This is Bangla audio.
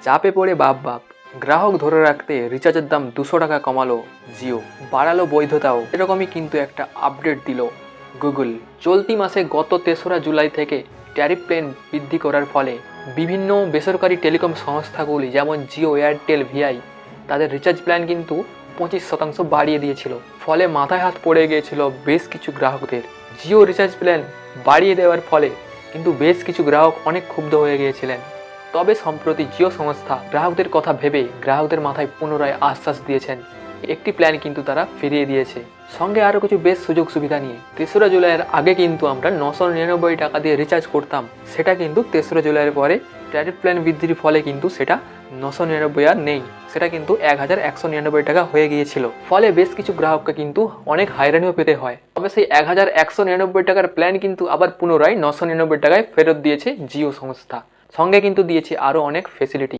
চাপে পড়ে বাপ গ্রাহক ধরে রাখতে রিচার্জের দাম 200 টাকা কমালো জিও, বাড়ালো বৈধতাও। এরকমই কিন্তু একটা আপডেট দিল গুগল। চলতি মাসে গত 3রা জুলাই থেকে ট্যারিফ প্ল্যান বৃদ্ধি করার ফলে বিভিন্ন বেসরকারি টেলিকম সংস্থাগুলি যেমন জিও, এয়ারটেল, ভিআই তাদের রিচার্জ প্ল্যান কিন্তু 25% বাড়িয়ে দিয়েছিল। ফলে মাথায় হাত পড়ে গিয়েছিল বেশ কিছু গ্রাহকদের। জিও রিচার্জ প্ল্যান বাড়িয়ে দেওয়ার ফলে কিন্তু বেশ কিছু গ্রাহক অনেক ক্ষুব্ধ হয়ে গিয়েছিলেন। তবে সম্প্রতি জিও সংস্থা গ্রাহকদের কথা ভেবে গ্রাহকদের মাথায় পুনরায় আশ্বাস দিয়েছেন, একটি প্ল্যান কিন্তু তারা ফিরিয়ে দিয়েছে, সঙ্গে আরও কিছু বেশ সুযোগ সুবিধা নিয়ে। 3রা জুলাইয়ের আগে কিন্তু আমরা 999 টাকা দিয়ে রিচার্জ করতাম, সেটা কিন্তু 3রা জুলাইয়ের পরে ট্যারিফ প্ল্যান বৃদ্ধির ফলে কিন্তু সেটা 999 আর নেই, সেটা কিন্তু 1199 টাকা হয়ে গিয়েছিল। ফলে বেশ কিছু গ্রাহককে কিন্তু অনেক হয়রানিও পেতে হয়। তবে সেই 1199 টাকার প্ল্যান কিন্তু আবার পুনরায় 999 টাকায় ফেরত দিয়েছে জিও সংস্থা, সঙ্গে কিন্তু দিয়েছে আরও অনেক ফেসিলিটি।